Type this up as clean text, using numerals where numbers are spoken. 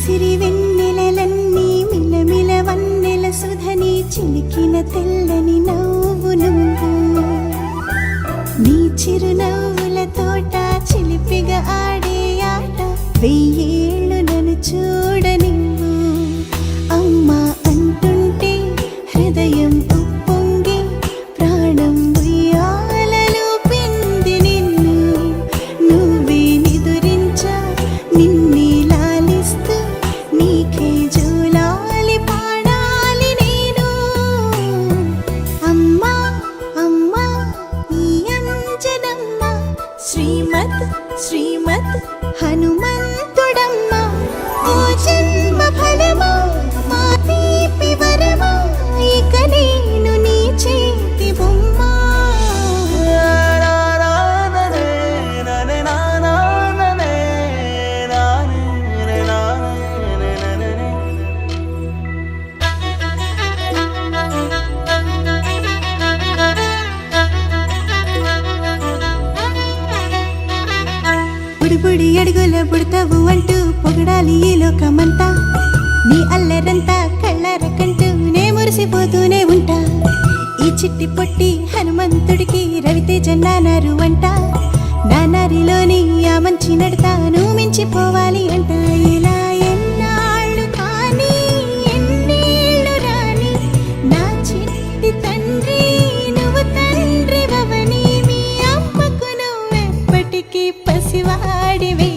సిరి వెన్నెలలన్నీ మిలమిల వన్నెల సుధని చిలికిన తెల్లని నవ్వు నువ్వు నీ చిరునవ్వుల తోట చిలిపిగా ఆడే ఆట వెయ్యేళ్ళు నన్ను చూడనివ్వు అమ్మా అంటుంటే హృదయం ఉప్పొంగి ప్రాణం ఉయ్యాలలో పిండి నిన్ను నువ్వే నిదురించా నిన్నే లాలిస్తూ నీకే జోలాలి పాడాలి నేను అమ్మా అమ్మా ఈ అంజనమ్మ శ్రీమత్ శ్రీమత్ హనుమంతుడమ్మ ఓ జన్మ ఫలమా మా తీపి వరమా ఇక నేను నీ చేతి బొమ్మ బుడి అడుగుల బుడతావు అంటూ పొగడాలి ఈ లోకమంతా నీ అల్లరంతా కళ్ళారకంటూ నే మురిసిపోతూనే ఉంటా ఈ చిట్టి పొట్టి హనుమంతుడికి రవితేజ నానారు అంట నానారిలోని ఆ మంచి నడతాను మించిపోవాలి అంట ఇలా ఎన్నాళ్ళు కానీ ఎన్నేళ్ళు రాని నా చిట్టి తండ్రి నువ్వు తండ్రి భవని మీ అమ్మకు నువ్వెప్పటికీ పసివాడివి